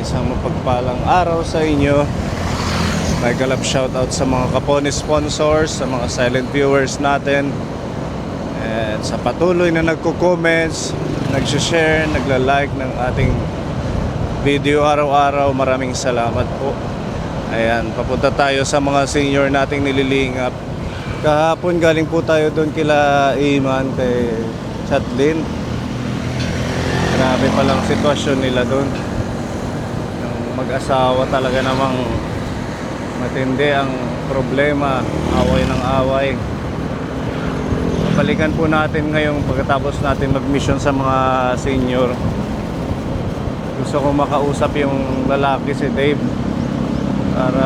Isang mapagpalang araw sa inyo. Mega love shoutout sa mga Kapone sponsors, sa mga silent viewers natin, and sa patuloy na nagko-comments, nag-share, nagla-like ng ating video araw-araw. Maraming salamat po. Ayan, papunta tayo sa mga senior nating nililingap. Kahapon galing po tayo doon kila Iman, kay Chatlin. Grabe palang sitwasyon nila doon. Yung mag-asawa talaga namang matindi ang problema, away ng away. Balikan po natin ngayong pagkatapos natin mag-mission sa mga senior. Gusto ko makausap yung lalaki, si Dave, para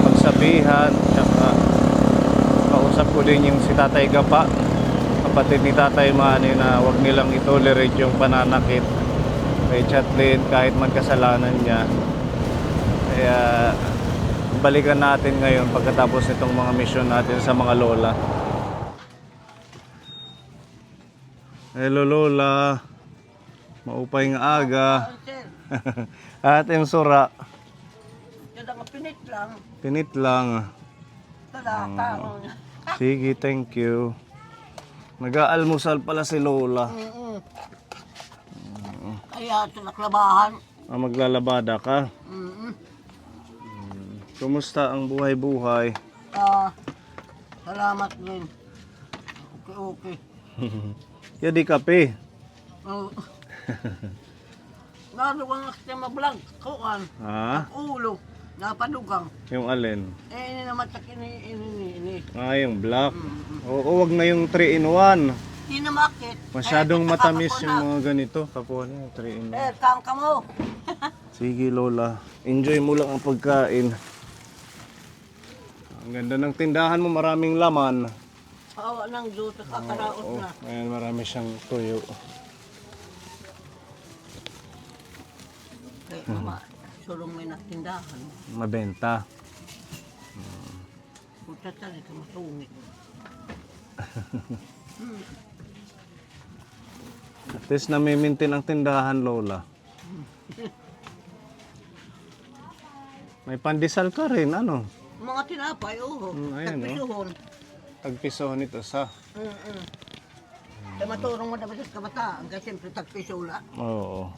magsabihan, tsaka kausap ko din yung si Tatay Gapa, kapatid ni Tatay Manny, na wag nilang itolerate yung pananakit kay Chatlin kahit magkasalanan niya. Kaya balikan natin ngayon pagkatapos nitong mga mission natin sa mga lola. Hello lola, maupay nga aga. Ating sura. Pinit lang. Pinit lang. Sige, thank you. Nag-aalmusal pala si lola. Kaya ito naklabahan. Maglalabada ka. Kumusta ang buhay-buhay? Salamat din. Okay. Ya di kape. Lalo kang nakita vlog kuan. Ha? Ulo. Napadugang. Yung alin? Ini naman sa ini. Yung black. Oo, wag na yung 3-in-1. Hindi na makit. Masyadong matamis yung mga ganito. Kapone, 3-in-1. Kang kamo. Sige lola, enjoy mo lang ang pagkain. Ang ganda ng tindahan mo, maraming laman. Awa ng Diyos, kakaraot na. Ayan, marami siyang tuyo. Kaya mama, sulong may natindahan. Mabenta. Puta talaga matungit. At least namimintin ang tindahan, lola. May pandesal ka rin, ano? Mga tinapay, oo. Ayan, Tagpisuhon. Tagpisohon ito sa. Kaya maturong mo dapat sa kabataan, kasi siyempre tagpisula. Oo.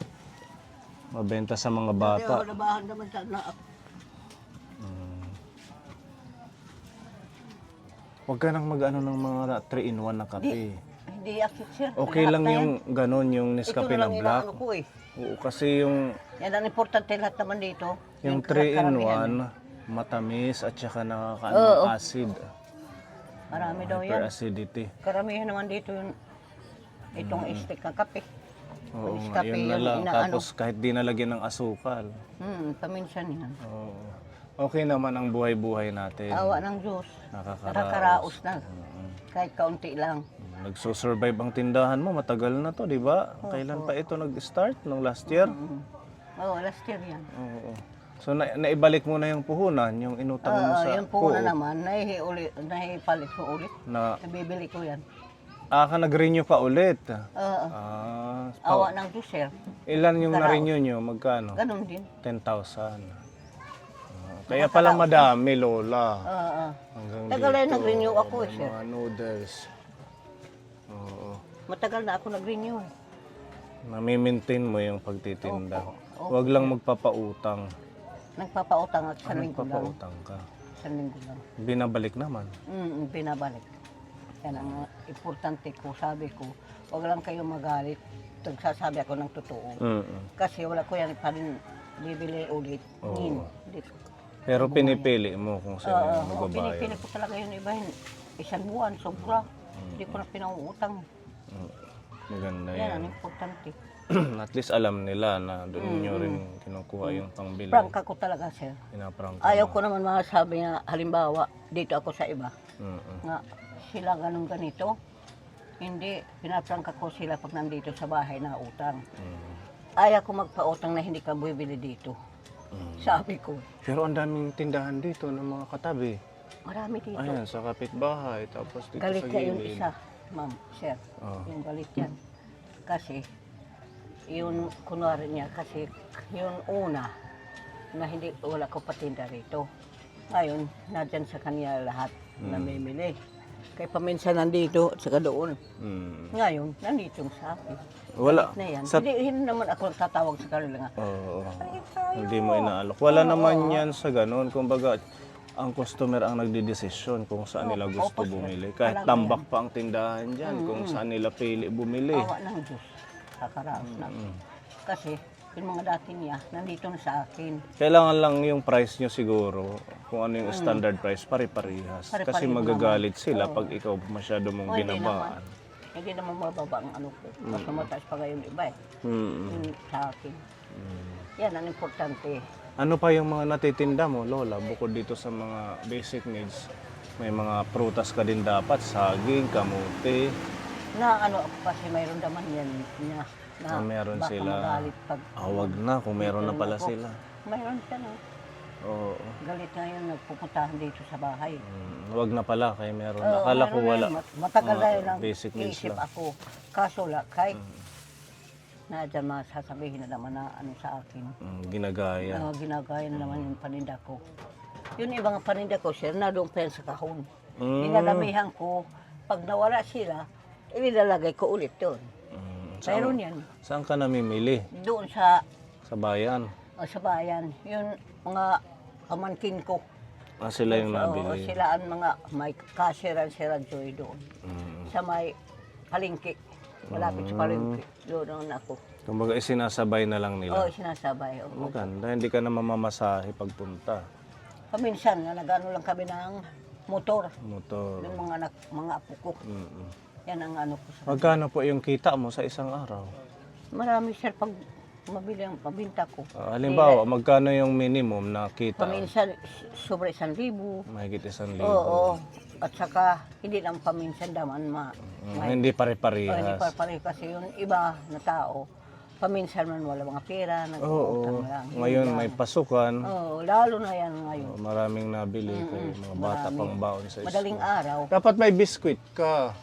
Mabenta sa mga Kaya bata. labahan naman sa naak. Huwag ka nang mag-ano ng mga 3-in-1 na kape. Hindi akit sir. Okay lang yung ganon, yung Ito Nescafe na na lang black. inaano ko eh. Oo, kasi yung Yan ang importante lahat naman dito. Yung karamihan. 3-in-1, matamis at saka nakakaano acid. Marami daw yan. Hyperacidity. Karamihan naman dito yung itong stick ng kape. Oo, Nescafe yun na yung lang. inaano. Tapos kahit di nalagyan ng asukal. Paminsan yan. Oo. Okay naman ang buhay-buhay natin. Awa ng Diyos. Nakakaraos. Nakakaraos na. Kahit kaunti lang. Nagsusurvive ang tindahan mo, matagal na to, di ba? Kailan pa ito nag-start? Nung last year? Oo, last year yan. Oo. So naibalik mo na yung puhunan, yung inutang mo sa Yung po na naman, nahipalit ko ulit. Nabibili ko yan. Ka nag-renew pa ulit. Oo. Ah, Awa ng Diyos sir. ilan yung na-renew nyo? Magkano? Ganon din. 10,000. Kaya pala madami, lola. Hanggang Tagal na dito, nag-renew ako eh, may sir. mga noodles. Oo. Matagal na ako nag-renew. Nami-maintain mo yung pagtitinda. Huwag lang magpapautang. Nagpapautang at sa linggo lang. Nagpapautang ka. Sa linggo lang. Binabalik naman. Binabalik. Yan ang importante ko. Sabi ko, huwag lang kayo magalit. Nagsasabi ako ng totoo. Kasi wala ko yan pa rin bibili ulit. Hindi ko. Pero pinipili mo kung sino yung magbabayad. Pinipili ko talaga yung iba. Isang buwan, sobra. Hindi ko na pinauutang. Maganda Yan yan. ang importante. At least alam nila na doon nyo rin kinukuha yung pangbili. Prangka ko talaga, sir. Pinaprangka Ayaw mo. ko naman masabi nga, halimbawa, dito ako sa iba. Mm-mm. Nga, sila ganun ganito. Hindi, pinaprangka ko sila pag nandito sa bahay na utang. Ayaw ko magpautang na hindi ka bibili dito. Sabi ko. Pero ang daming tindahan dito ng mga katabi. Marami dito. Ayan, sa kapitbahay, tapos dito Galit sa ka yung gilid. isa, ma'am, sir. Oh. Yung galit yan. Kasi, Yun, kunwari niya, kasi yun una, na hindi, wala ko patinda rito. Ngayon, nandyan sa kanya lahat namimili. Kaya paminsan nandito at saka doon. Ngayon, nandito sa akin. Wala. Na yan. Sa, Hindi naman ako tatawag sa kanila nga. Oo. "Ay, tayo." Hindi mo inaalok. Wala Oo, naman oo. yan sa ganun. Kumbaga, ang customer ang nagdidesisyon kung saan nila gusto opo, sir. bumili. Kahit Alam ko tambak yan. pa ang tindahan dyan, kung saan nila pili bumili. Awa ng Diyos. Kakaraos na. Kasi, yung mga dati niya, nandito na sa akin. Kailangan lang yung price nyo siguro, kung ano yung standard price, pare-parehas. Kasi Pare-pareho magagalit sila Oo. pag ikaw masyado mong O, hindi binabaan. Hindi naman mababa ang ano ko. Mas mataas pa ngayon iba eh. Yung sa akin. Yan ang importante. Ano pa yung mga natitinda mo, Lola, bukod dito sa mga basic needs? May mga prutas ka din dapat, saging, kamote. Na ano ako kasi mayroon naman yan niya. Na Meron baka sila. magalit pag Wag na kung meron na pala ako. sila. Mayroon siya no. Oo. Galit ngayon nagpupuntahan dito sa bahay. Wag na pala, kaya meron na. Oo, Akala ko mayroon wala. na yun. Matagal na Mga yun ang basic needs isip lang. ako. Kaso la, kahit na dyan masasabihin na naman na ano sa akin. Ginagaya. Ginagaya na naman yung paninda ko. Yung ibang paninda ko, sir, na doon pa yan sa kahon. Mm. Inalamihan ko, pag nawala sila, inilalagay ko ulit doon. Mayroon yan. Saan ka namimili? Doon sa Sa bayan. sa bayan, yung mga pamangkin ko. Sila yung Oo, nabili. sila ang mga may kasiran si Joy doon. Sa may palengke. Malapit sa palengke. Doon naman ako. Kumbaga isinasabay na lang Oo, nila. sinasabay. Oo. Maganda, hindi ka na mamamasahe pagpunta. Paminsan, nag-ano lang kami ng motor. Motor. Yung mga anak, mga apo ko. Yan ang ano ko sa... Magkano po yung kita mo sa isang araw? Marami, sir, pag mabili ang pabinta ko. Halimbawa, magkano yung minimum na kita? Paminsan, sobre 1,000. Mahigit 1,000. Oo. At saka, hindi lang paminsan daman Hindi hindi pare-parehas. pa pareho kasi yung iba na tao, paminsan man wala mga pera, nag-uutang Oo. lang. Ngayon may pasukan. Oo, lalo na yan ngayon. Maraming nabili kayo, mga bata marami. pang baon sa Madaling school. araw, Dapat may biskwit ka.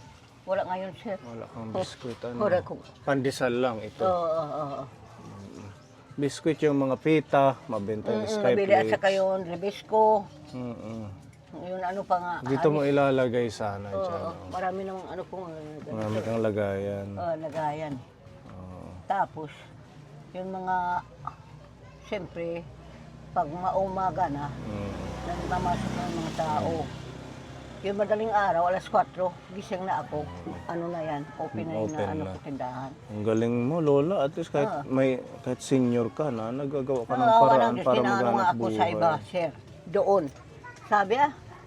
wala ngayon, sir. Wala kang biskwit. Wala Ano? ko. Pandesal lang ito. Oo. Biskwit yung mga pita, mabenta yung Nabili at skyplate. saka yun, Rebisco. Mm-mm. Yun ano pa nga. Dito mo ilalagay sana Oo, dyan. marami namang ano kung Marami kang lagayan. lagayan. Tapos, yung mga, siyempre, pag maumaga na, nagmamasok ng mga tao. Yung madaling araw, alas 4, gising na ako. Ano na yan, open na yun Open na ano na. ko tindahan. Ang galing mo, Lola. At least kahit kahit senior ka na, nagagawa ka ng Awa paraan ng Diyos, para ginaano nga maghanap ako buhay. sa iba, sir. Doon. Sabi,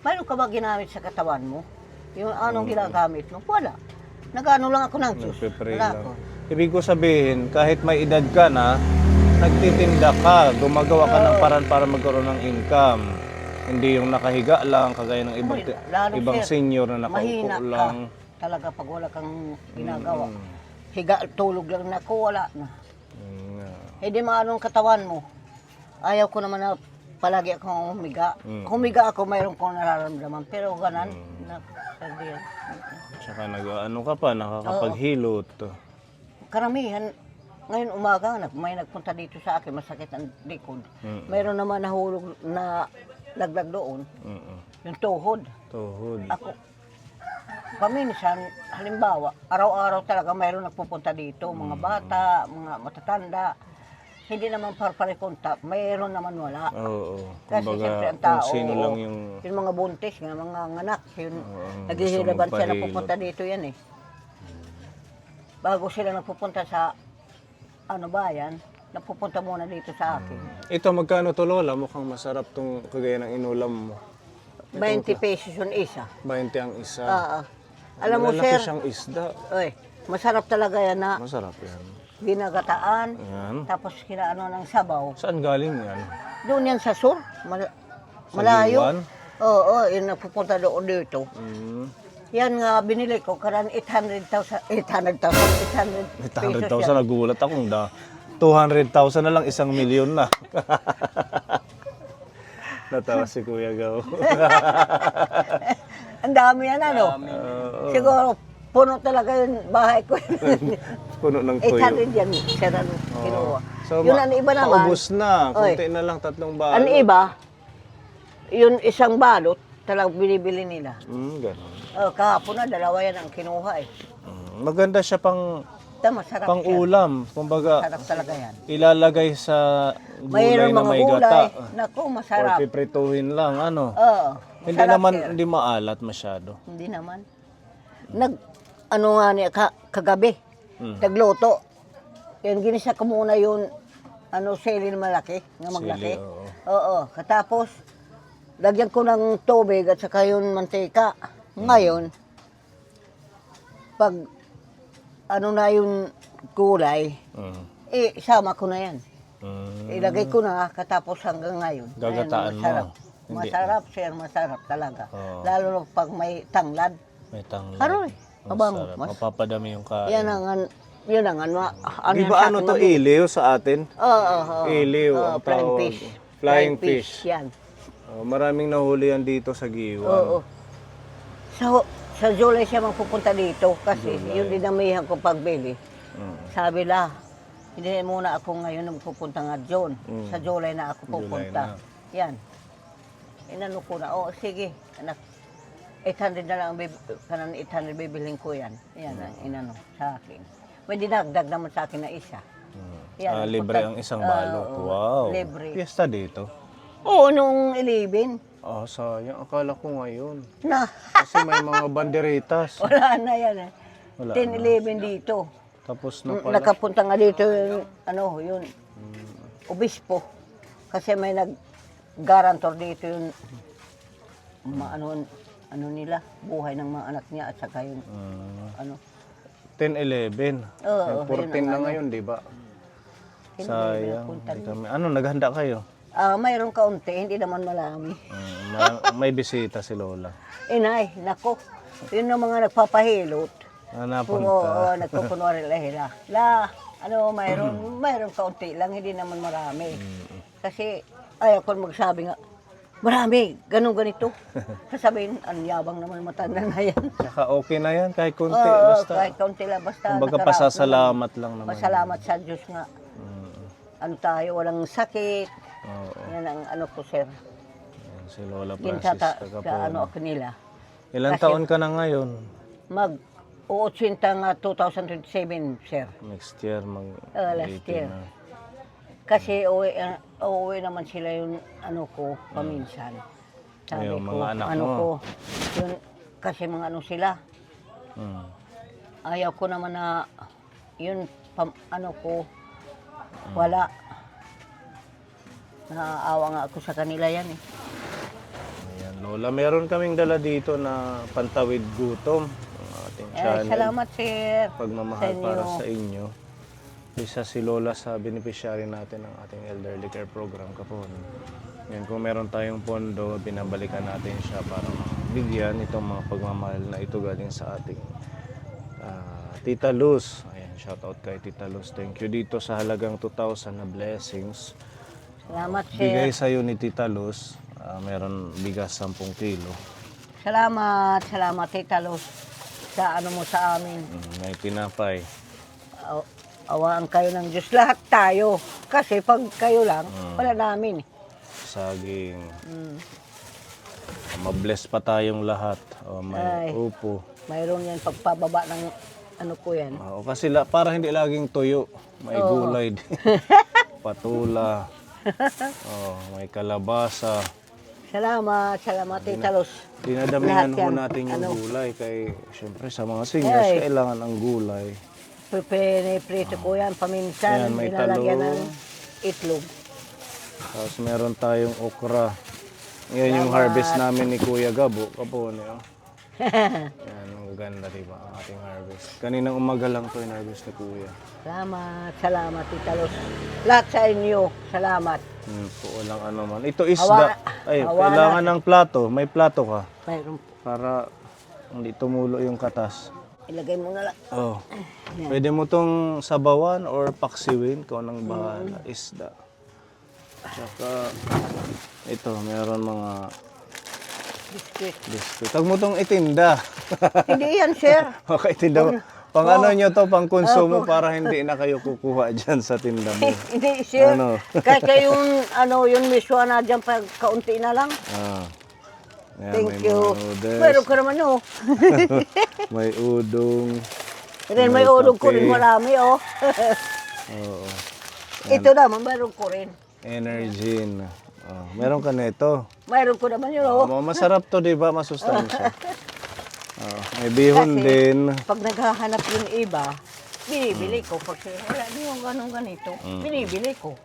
mayroon ka ba ginamit sa katawan mo? Yung anong ginagamit mo? Wala. Nag-ano lang ako ng Diyos. Nagpe-pray Wala lang. ako. Ibig ko sabihin, kahit may edad ka na, nagtitinda ka, gumagawa ka ng paraan para magkaroon ng income. Hindi yung nakahiga lang, kagaya ng ibang, Lalo, ibang sir, senior na nakaupo mahina lang. ka talaga pag wala kang ginagawa. Higa, tulog lang na ako, wala na. Hindi maanong katawan mo. Ayaw ko naman na palagi akong humiga. Humiga ako, mayroon kong nararamdaman. Pero ganan, na, sabi yan. Tsaka ano ka pa, nakakapaghilot. Karamihan, ngayon umaga, may nagpunta dito sa akin, masakit ang likod. Mayroon naman nahulog na laglag doon, yung tuhod. Tuhod. Ako, paminsan, halimbawa, araw-araw talaga mayroon nagpupunta dito, mga bata, mga matatanda. Hindi naman parpare-kontak, mayroon naman wala. Oo. Kasi Kumbaga, siyempre ang tao, kung sino lang yung... yung mga buntis, mga anak, yun, gusto naghihiraban siya na magpahilot. pupunta dito yan eh. Bago sila nagpupunta sa bayan, napupunta muna dito sa akin. Ito, magkano to, Lola? Mukhang masarap tong kagaya ng inulam mo. 20 pesos yung isa. 20 ang isa. Alam mo, Malalaki sir, siyang isda. masarap talaga yan na Masarap yan. ginagataan, Yan. tapos kinaano ng sabaw. Saan galing yan? Doon yan sa sur, malayo. Liwan? Oo, yun napupunta doon dito. Yan nga, binili ko, karan 800,000 800,000, pesos yan. nagulat akong 200,000 na lang, 1,000,000 na. Natawa si Kuya Gaw. Ang dami yan, ano? Siguro, puno talaga yung bahay ko. puno ng tuyo. 800 yan, sir, ano, kinuha. So, Yun, ang iba naman, paubos na. Oy. Kunti na lang, 3 balot. ang iba, yun isang balot, talagang binibili nila. Ganun. Kahapon na, 2 yan ang kinuha eh. Maganda siya Masarap pang siya. ulam. Kumbaga, Masarap talaga yan. ilalagay sa gulay Mayroon na mga may gulay. gata. Naku, Or masarap. piprituhin lang, ano. Oo. Hindi masarap, naman, sir. hindi maalat masyado. Hindi naman. Ano nga niya, kagabi, nagluto. Yan, ginisa ko muna yung, selin malaki, nga maglaki. oo. Oo. Katapos, lagyan ko ng tubig at saka yung mantika. Ngayon, pag, na yung gulay, isama ko na yan. Ilagay ko na, katapos hanggang ngayon. Gagataan mo. Masarap. Hindi. Masarap, sir, masarap talaga. Oo. Lalo na pag may tanglad. May tanglad. Aroy, mabango. Masarap. Mapapadami yung kain. Yan ang, Di ba ano to, iliw sa atin? Oo. Iliw, ang Flying tawag. fish. Flying fish. Yan. Maraming nahuli yan dito sa Giwan. Oo. Sa July siya magpupunta dito kasi yung dinamihan ko pagbili. Sabi la, hindi muna ako ngayon magpupunta nga June. Sa July na ako pupunta. Yan. Inano ko na, sige, anak. 800 na lang, kanan 800 bibiling ko yan. Yan ang inano sa akin. May dinagdag naman sa akin na isa. Yan, Libre ang isang balot. Wow. Libre. Fiesta dito. Oo, nung 11. Sayang. Akala ko ngayon. Na, Kasi may mga banderitas. wala na yan eh. Wala 10-11 dito. Tapos na pala. Nakapunta nga dito yung, yun, obispo. Kasi may nag-garantor dito yung, nila, buhay ng mga anak niya at saka yung, 10-11. Oo, 14 na ngayon, di ba? Sayang. Di kami. Naghanda kayo? Mayroong kaunti, hindi naman marami. May bisita si Lola. Inay, nako, yun ang mga nagpapahilot. Napunta. Oo, nagpupunwari lahila. Mayroong kaunti lang, hindi naman marami. Kasi ayaw ko magsabi nga, marami, ganito. Sasabihin, ang yabang naman matanda na yan. Saka okay na yan, kahit konti. Oo, Basta. kahit kaunti lang, basta Kumbaga nakaraos pasasalamat lang naman. Pasalamat sa Diyos nga. Tayo, walang sakit. Oo. Yan ang ko, sir. Yan, si Lola Yun Francis sa Tagapon. nila. Ilang Kasi- taon ka na ngayon? Mag-80 nga 2027, sir. Next year, Last 80 year. na. Kasi uuwi naman sila yung paminsan. Sabi Yung ko, mga anak mo. yun, kasi mga sila. Hmm. Ayaw ko naman na, yun, wala. Naaawa nga ako sa kanila yan eh. Ayan, Lola, meron kaming dala dito na pantawid gutom. Ang ating channel. Salamat, sir. Pagmamahal sa para inyo. sa inyo. Isa si Lola sa beneficiary natin ng ating elderly care program kapon. Yan, kung meron tayong pondo, binabalikan natin siya para bigyan itong mga pagmamahal na ito galing sa ating Tita Luz. Ayan, shoutout kay Tita Luz. Thank you dito sa halagang 2,000 na blessings. Salamat, sir. Bigay sa'yo ni Tita Luz, meron bigas 10 kilo. Salamat, Tita Luz, sa mo sa amin. May tinapay. Awaan kayo ng Diyos. Lahat tayo. Kasi pag kayo lang, wala namin. Saging. Mabless pa tayong lahat. May upo. Mayroon yan pagpababa ng ko yan. Kasi para hindi laging tuyo. May gulay din. Patula. May kalabasa. Salamat, Tita Luz. Dinadamihan Lahat ho yan. natin yung gulay. Kay, syempre, sa mga seniors, kailangan ang gulay. Prito ko yan, paminsan. Yan, may Nilalagyan talong. ng itlog. Tapos meron tayong okra. Yan yung harvest namin ni Kuya Gabo. Kapone, Yan, ang ganda, diba? Ang ating harvest. Kaninang umaga lang to yung harvest ni Kuya. Salamat, Tita Luz. Lahat sa inyo, salamat. Po, walang ano man. Ito isda. Kailangan ng plato. May plato ka. Mayroon. Para hindi tumulo yung katas. Ilagay mo na lang. Pwede mo tong sabawan or paksiwin kung anong bahala. Isda. Tsaka, ito, meron mga Biscuit. biskuit. Tag mo tong itinda. Hindi yan, sir. Okay, itinda mo. Pang ano nyo to, pang konsumo para hindi na kayo kukuha dyan sa tinda mo. Hindi, sir. Ano? Kahit yung miswa na dyan, pag kaunti na lang. Ah. Ayan, Thank may you. mga noodles. Meron ka naman, oh. May udong. Ren, may ulog ko rin kape. marami, oh. Oo. Ito naman, meron ko rin. Energin. Oh, meron ka nito. Meron ko naman yun, oh. Masarap to, di ba? Masustansya. Oh, may bihon Kasi, din. pag naghahanap yung iba, binibili ko. Kasi wala din yung ganito, binibili ko.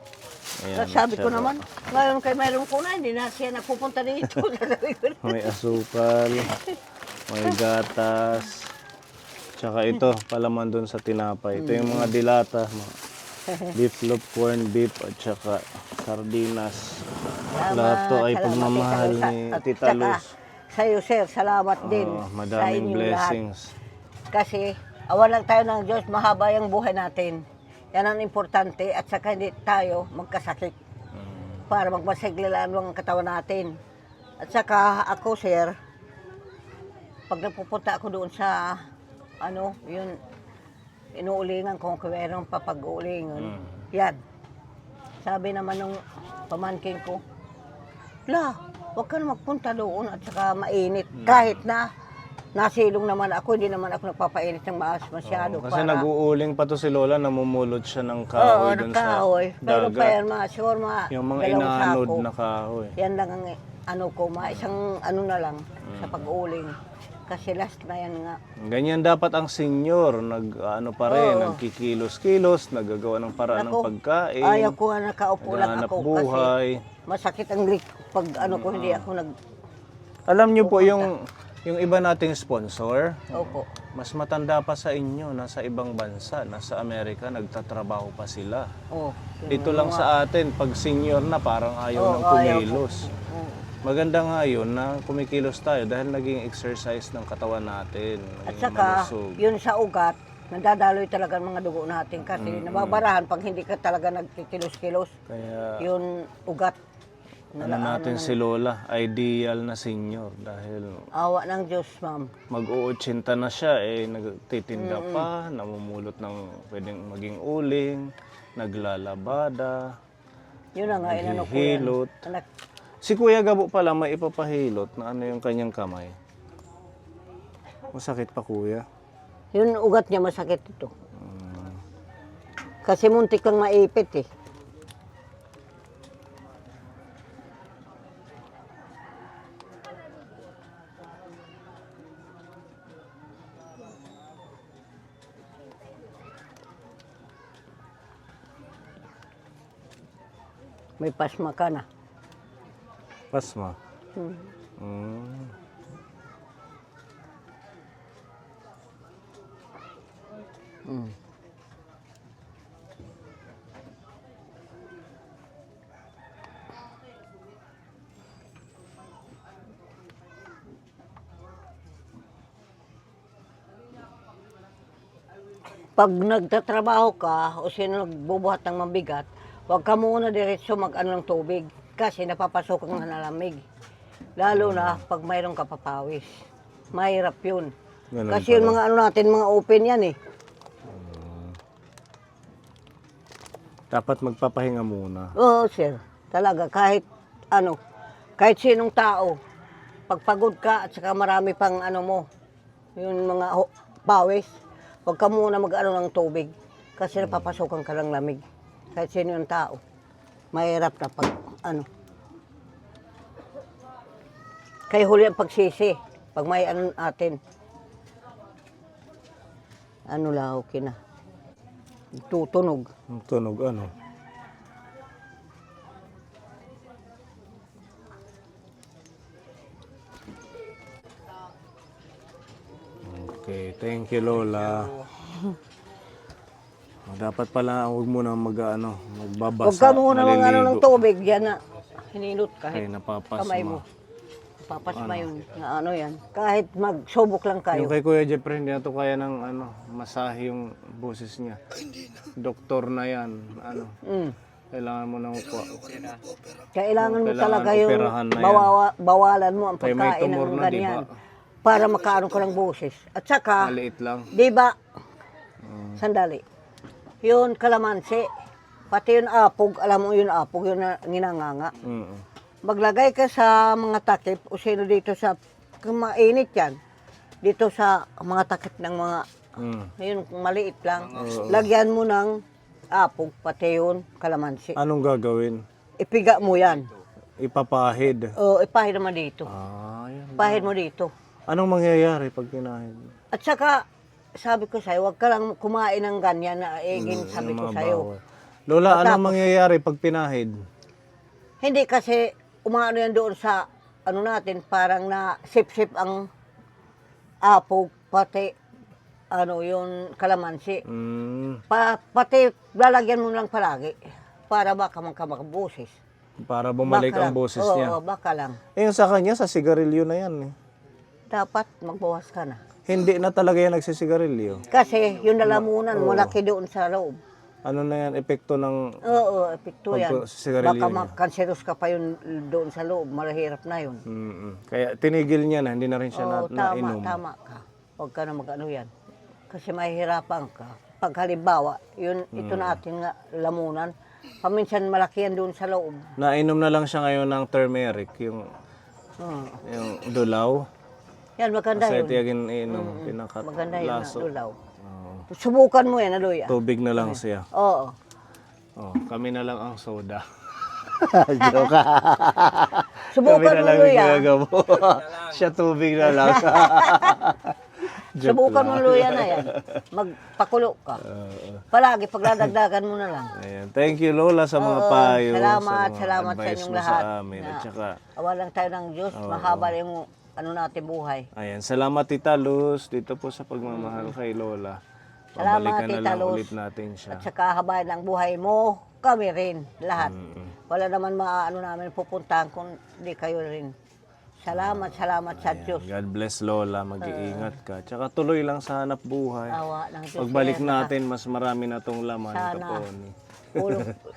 Ayan, Tapos sabi ko siya naman, ngayon kay mayroon ko na, hindi na siya napupunta dito. Sabi ko na. May asukal, may gatas, tsaka ito, palaman doon sa tinapay. Ito yung mga dilata, mga beef loaf, corn beef, at tsaka sardinas. Lahat to ay Salamat, pagmamahal Tita Luz. ni At Tita saka, Luz. sa'yo, sir, salamat din. Oh, sa madaming inyong blessings. lahat. Kasi, awan lang tayo ng Diyos, mahaba yung buhay natin. Yan ang importante at saka hindi tayo magkasakit para magmasiglalaan ang katawan natin. At saka ako, sir, pag napupunta ako doon sa, yun, inuulingan kung mayroong papag-uulingan. Yan. Sabi naman nung pamangkin ko, huwag ka na magpunta doon at saka mainit. Kahit na nasilong naman ako, hindi naman ako nagpapainit ng masyado. Kasi nag-uuling pa to si Lola, namumulot siya ng kahoy doon sa kahoy. Pero pa dagat. yan, Yung mga dalawang inaanod sako. na kahoy. Yan lang ang isang na lang sa pag-uling. Kasi last na yan nga. Ganyan dapat ang senyor, pa rin, Oo. nagkikilos-kilos, naggagawa ng paraan ng Ako, pagkain, ayaw ko nga nakaupo lang naghahanap ako buhay. kasi masakit ang lik pag ko hindi ako Alam niyo po yung iba nating sponsor, Opo. mas matanda pa sa inyo, nasa ibang bansa, nasa Amerika, nagtatrabaho pa sila. Oh, Dito lang sa atin, pag senior na, parang ayaw nang kumilos. Maganda nga yun na kumikilos tayo dahil naging exercise ng katawan natin. At naging saka, malusog. yun sa ugat, nadadaloy talaga ang mga dugo natin kasi nababarahan pag hindi ka talaga nagkikilos-kilos. Kaya Yun ugat. natin si Lola, ideal na senior dahil Awa ng Diyos, ma'am. mag-uutsinta na siya, nagtitinda pa, namumulot ng pwedeng maging uling, naglalabada, Yun na nga, inano ko yan. naghihilot. Si Kuya Gabo pala may ipapahilot na ano yung kanyang kamay. Masakit pa, Kuya? Yun ugat niya masakit ito. Kasi muntik lang maipit eh. May pasma ka na. Pasma. Hmm. Mm. Mm. Pag nagtatrabaho ka o sino nagbubuhat ng mabigat, huwag ka muna diretso mag-ano ng tubig kasi napapasok ang nalamig. Lalo na pag mayroong kapapawis. Mahirap yun. Ganun Kasi yung mga ano natin, mga open yan eh. Dapat magpapahinga muna. Oo, sir. Talaga, kahit sinong tao, pagpagod ka at saka marami pang ano mo, yung mga pawis, huwag ka muna mag-ano ng tubig kasi napapasokan ka ng lamig. Kahit sino yung tao, mahirap na pag ano. Kaya huli ang pagsisi, pag may ano natin. Ano lang, okay na. Tutunog. Ang tunog ano? Okay, thank you Lola. Dapat pala huwag mo na magbabasa. Huwag ka muna mag ano ng maliligo. tubig, yan na. Hinilot Kaya kahit napapasma. kamay mo. Papasma yun. Na ano yan. Kahit magsubok lang kayo. Yung kay Kuya Jeffrey, hindi na to kaya ng masahe yung boses niya. Doktor na yan. Mm. Kailangan mo nang Kailangan mo Kailangan talaga yung operahan na yan. bawalan mo ang Kaya may pagkain tumor ng na, di ganyan. ba? Para makaano ka ng boses. At saka, Maliit lang. di ba, Sandali. Yun, kalamansi. Pati yun apog, alam mo yun apog, yun na nginanganga. Maglagay ka sa mga takip o sino dito sa, kung mainit yan, dito sa mga takip ng mga, yun, maliit lang. Lagyan mo ng apog, pati yun, kalamansi. Anong gagawin? Ipiga mo yan. Ipapahid. O, ipahid naman dito. Yan. Pahid mo dito. Anong mangyayari pag pinahid? At saka, sabi ko sa'yo, huwag ka lang kumain ng ganyan na egin, sabi ko Yung mga sa'yo. bawal. Lola, anong Tapos- mangyayari pag pinahid? Hindi kasi umano yan doon sa ano natin, parang na sip-sip ang apog, pati ano yung kalamansi. Pati lalagyan mo lang palagi para baka makaboses. Para bumalik ang boses niya. Oo, baka lang. Eh, yung sa kanya, sa sigarilyo na yan. Eh. Dapat magbawas ka na. Hindi na talaga yan nagsisigarilyo. Kasi yung lalamunan, malaki doon sa loob. Ano na yan, epekto ng... Oo, epekto yan. Pagkasigarilyo Baka niya. makanseros ka pa yun doon sa loob, mahirap na yun. Kaya tinigil niya na, hindi na rin siya Oo, nainom. tama ka. Huwag ka na mag-ano yan. Kasi mahihirapan ka. Pag halimbawa, yun, ito na ating lamunan, paminsan malaki yan doon sa loob. Nainom na lang siya ngayon ng turmeric, yung dulaw. Yan, maganda Kasi yun. ito yung inom, Maganda yun na pinakalaso. dulaw. Subukan mo yan, Aloy. Tubig na lang siya. Oo. Oh, kami na lang ang soda. Subukan mo, Aloy. Siya tubig na lang. Subukan mo, Aloy, na yan. Magpakulo ka. Palagi, pagdadagdagan mo na lang. Ayan. Thank you, Lola, sa mga payo. Salamat mga sa advice inyong mo lahat. Sa amin. At saka, Awa lang tayo ng Diyos, mahaba yung ano natin buhay. ayan. Salamat, Tita Luz, dito po sa pagmamahal kay Lola. Salamat, Babalikan na Tita lang Luz. ulit natin siya. At saka habayan ng buhay mo, kami rin, lahat. Wala naman maano namin pupuntahan kung di kayo rin. Salamat sa Diyos. God bless, Lola. Mag-iingat ka. Tsaka tuloy lang sa hanap buhay. Awa ng Diyos. Pagbalik Kaya natin, mas marami na tong laman. Sana. Kaponi.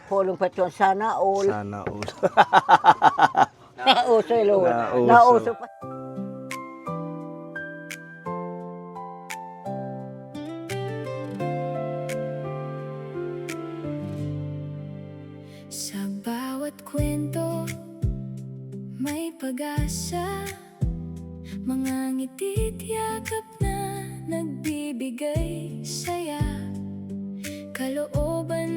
Pulong petyon, sana all. Sana all. Nauso, Lord. Nauso. Nauso pa. Sa bawat kwento, may pag-asa. Mga ngiti't yakap na nagbibigay saya. Kalooban